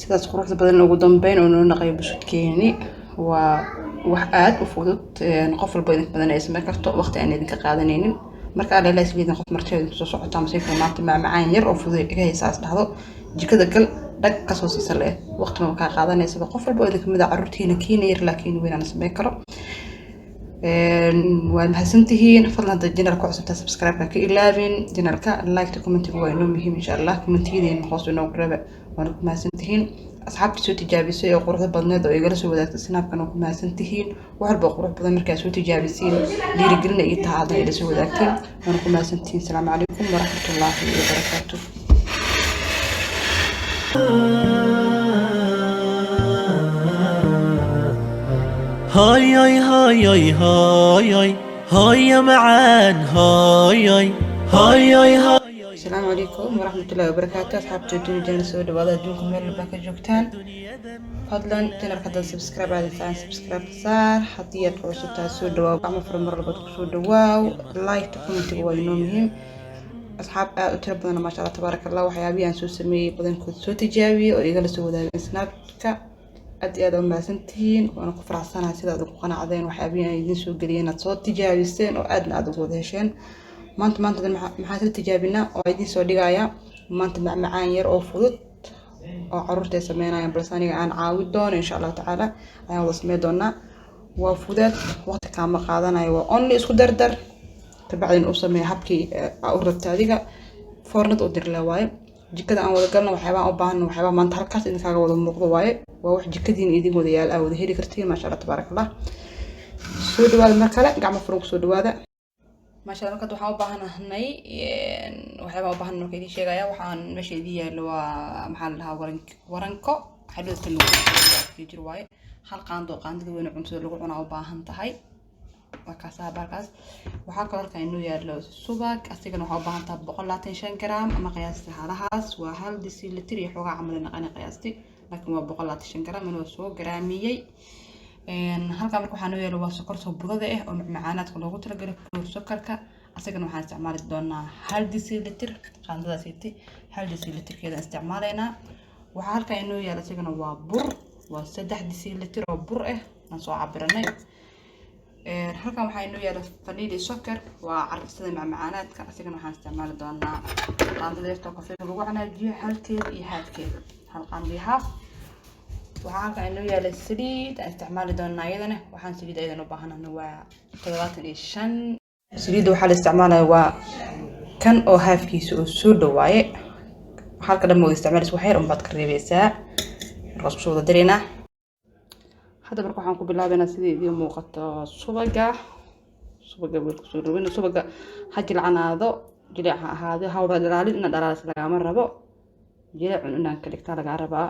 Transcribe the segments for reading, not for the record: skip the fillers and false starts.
sidaas quruxda badan ugu dambeyn oo noo naqay buskudkeeni waa wax aad u fudud qof walba idinka badan ay sameyn karto waqti aan idinka qaadanaynin marka aad leeyahay saliidan qof martida soo socota ama sayfka maanta macmacaan yar oo fudud iga haysaas dhahdo jikada gal dhag ka soo siisa leh waqti ma ka qaadanaysa qof walba idinka mid ah carruurtiina kiina yar laakiin weyn aan sameyn karo waa mahadsantihiin fadlan hadda channelka cusubta subscribe ka ilaabin channelka like comment waa inoo muhiim insha Allah commentiyadeen hoos inoo reeba waan ku mahadsantihiin asxaabta soo tijaabisay oo quruxda badneed oo igala soo wadaagtay snapkan oo ku mahadsantihiin wax walba qurux badan markaa soo tijaabisiin dhiirigelin ay tahay ila soo wadaagtay waan ku mahadsantihiin assalaamu calaykum waraxmatullaahi wabarakaatuh هاي هاي هاي هاي هاي هاي هاي يا معان هاي هاي هاي هاي هاي السلام عليكم ورحمة الله وبركاته أصحاب الدنيا جنة سود وهذا دونكم من الباكة جوكتان فضلا تنر قدر سبسكرايب على الفان سبسكرايب صار حطيت عصوتها سود واو عم فرم مرة بدك سود واو لايك كومنت هو مهم أصحاب أتربنا ما شاء الله تبارك الله وحيابي أن سوسمي بدن كنت سو تجاوي ويجلس سود هذا سنابك أدي ما سنتين وأنا كفر عصانا سيدا أدوك قناعدين وحيابين يدين سو قلينا تصوت تجاويستين وأدنا أدوك ودهشين maanta maxaa tijaabinaa oo idin soo dhigaya maanta macmacaan yar oo fudud oo carruurta ay sameynayaan balse aniga aan caawin doono insha Allah tacaala ayaan wada sameyn doonaa waa fudud waqti kaama qaadanayo waa only isku dardar tabacdin u sameey habkii u rabta adiga foornad u dir la waaye jikada aan wada galno waxyaabaan u baahan waxyaabaan maanta halkaas idin kaaga wada muuqdo waaye waa wax jikadiin idin wada yaal wada heli kartiin ma sha Allah tabarakallah soo dhawaada mar kale gacmo furan ku soo dhawaada ما شاء الله كنت وحاول بهنا هني وحاول بهنا كذي شيء جاية وحان مشي دي اللي هو محلها ورنكو حدود كله في جرواي حلقة عنده قاند وين عنصر اللي قلنا أو بهن تهاي وكاسة بركاز وحاول كأنه يالله سباك أستيقن وحاول بهن طبق الله 10 جرام أما قياستي حالهاس وهل دي اللي تري حوجة عملنا أنا قياستي لكن وبق الله 10 جرام من وسوق جرامية halka marka waxaan u yeelo waa sokor soo budada ah oo macmacaanaadka loogu talagalay fur sokorka asagana waxaan isticmaali doonaa 1 deciliter qaandadaasiti 1 deciliterkeeda isticmaaleynaa waxa halka inoo yeelo asagana waa bur waa 3 deciliter oo bur ah aan soo cabiranay halka waxaa inoo yeelo vanilla sokor waa carfisada macmacaanaadka asagana waxaan isticmaali doonaa qaandadeerta kafeega lagu canaajiyo halkeed iyo haadkeed hal qaandi haaf waxaan ka inoo yaala saliid aan isticmaali doonaa iyadana waxaan saliid aydan u baahanahay waa 75 saliid waxa la isticmaalaa waa kan oo haafkiisa oo soo dhawaaye halka dhammood isticmaalis wax yar un baad ka reebaysaa markaas soo wada dareena hadda marka waxaan ku bilaabaynaa sidii idin muuqato subaga wiil ku soo dhaweyna subaga haji lacanaado jilic ha ahaado hawda dhalaalin in dhalaalis lagama rabo jilic inaan ka dhigta laga rabaa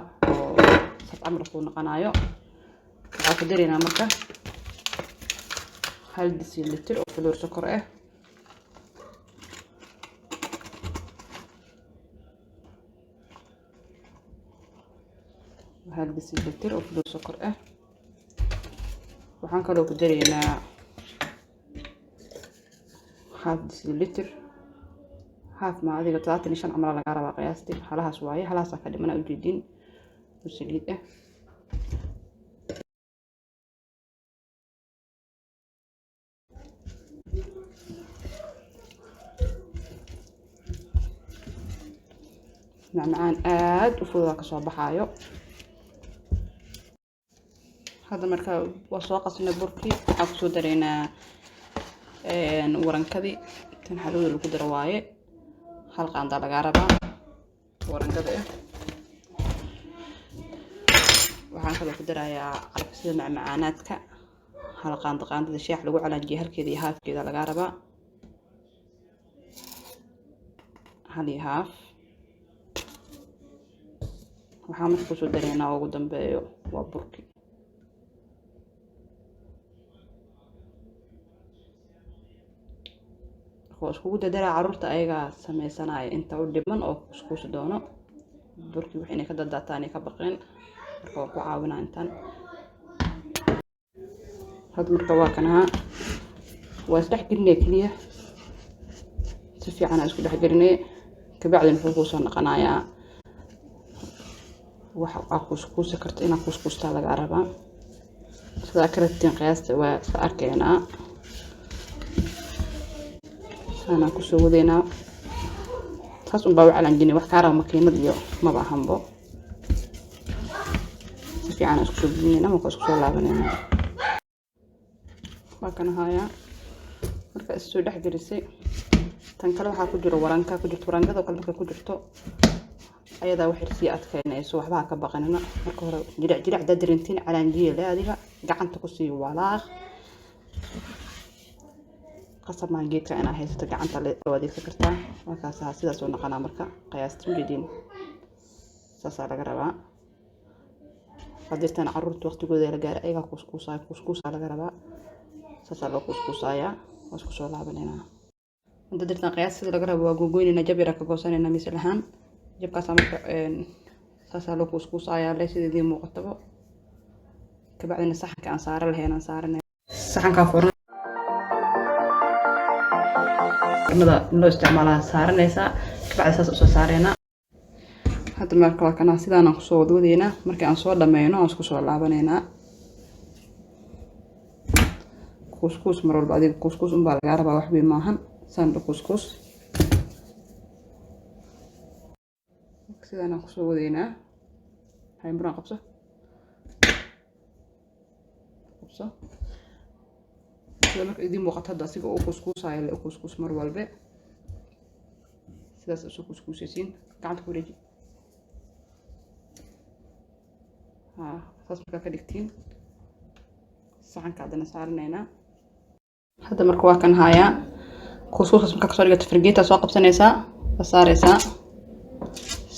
عمرو كون قنايو عقدرينا مركه هل ديسيلتر او فلور سكر هل ديسيلتر او فلور سكر waxaan kaloo ku dareynaa half deciliter half ma adiga 35 amra laga rabaa qiyaastii halahaas waaye halahaas ka dhimana u jeedin وسليد معمعان آد وفوضا كسو بحايو هذا مركا وسوق سنبوركي عكسو درينا ورنكدي تنحلو لو كدر وايه حلقه عند لغا ربا ورنكدي waxaan kaloo ku darayaa carfisada macmacaanaadka hal qaandada sheex lagu calaajiyo halkeeda iyo haafkeeda laga rabaa hal iyo haaf waxaan markaa ku soo dareynaa ugu dambeeyo waa burki oo isku dadaraa carruurta ayaga sameysanaaya inta u dhiman oo isku soo doono burki wax inay ka dadaataan ka baqeen marka ku caawinaa intan had marka waa kana waa isdhex gelinay kaliya si fiican isku dhex gelinay kabacdina wuxuu ku soo noqonayaa waxa kuskuusi karto inaad kuskuustaa laga rabaa sida karabtiin qiyaasta waa isla arkaynaa sana kusoo wadeynaa taas un baa u calanjinay wax ka rabo makiinad iyo maba ahanbo si fiican isku soo bixinayna marka isku soo laabanayna markaan haya marka isoo dhex gelisay tan kale waxa ku jiro waranka ku jirto warangada kale marka ku jirto ayada wax si adkaynayso waxba ka baqanina marka hore jirac dadarintiin calanjiye la adiga gacanta ku sii walaaq qasab ma geedka ina haysto gacanta la adeegsan kartaa markaas sidaas oo noqona marka qiyaastii jidin saasa laga rabaa hadirtan carruurta waqtigooda la gaar ayaga kuskuusa laga rabaa saasa loo kuskuusaya wasku soo laabanayna inta dirtan qiyaas sida laga rabo waa gogoynina jabira ka goosanayna mislahan jabkaas marka saasa loo kuskuusaya la sidii muuqataba ka bacdina saxanka aan saar lahayn aan saarnay saxanka foornada loo isticmaalaa saaranaysa ka bacdi saas u soo saarayna hadda marka waa kana sidaan aan ku soo wadayna markii aan soo dhameeyno aan isku soo laabanayna kuskus mar walba adiga kuskus un baa laga rabaa wax weyn maahan saan kuskus sidaan aan ku soo wadayna hay maraan qabso sida marka idin muuqato hadda asiga oo kuskuusaya la kuskus mar walba sidaas isu kuskuusaysiin gacanta ku wareeji saas markaa ka dhigtiin saxanka haddana saaranayna hadda marka waa kan hayaa kuskuusaas markaa kasoo dhigato fargeeta soo qabsanaysaa waa saaraysaa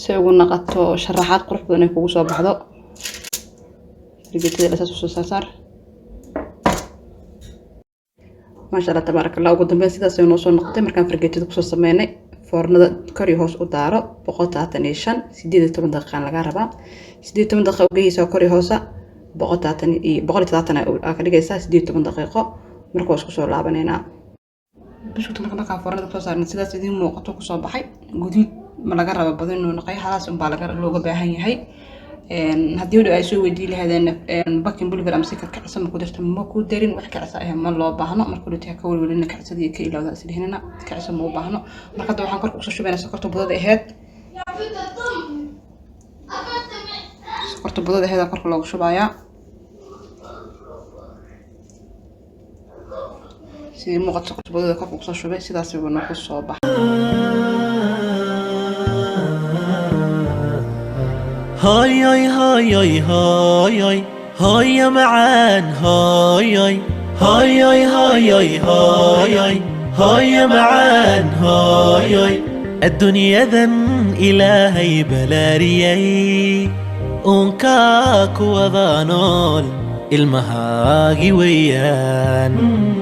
si ugu naqato sharaxaad qurux badan ay kugu soo baxdo fargeetada saas usoo saar ما شاء الله تبارك الله ugu dambeyn sidaas ay noo soo noqotay markaan fargeetada ku soo sameynay foornada kor iyo hoos u daaro 125 18 daqiiqo laga rabaa 18 daqiiqo u geeyso kor iyo hoos 170 ka dhigaysa 18 daqiiqo marka isku soo laabanayna bishu marka foornada ku soo saarnay sidaas idin muuqato ku soo baxay guduud ma laga rabo badan inuu naqay halaas un baa looga baahan yahay haddii uu ay soo weydiin lahaydeen bakin bulgar amsi ka kacsan ma ku dirto ma ku darin wax kacsan ah ma loo baahno marka uu tahay ka walwalina kacsadii ka ilowda isdhehnina kacsan ma u baahno marka hadda waxaan kor u soo shubaynaa sokorta budada aheyd korka loogu shubayaa sidii muuqato sokorta budada korka u soo shubay sidaas ayuu noo soo baxay هاي هاي هاي هاي هاي هاي هاي يا معان هاي هاي هاي هاي هاي هاي هاي هاي هاي يا معان هاي هاي الدنيا ذن إلهي بلاريي أنكاك وضانول المهاجي ويان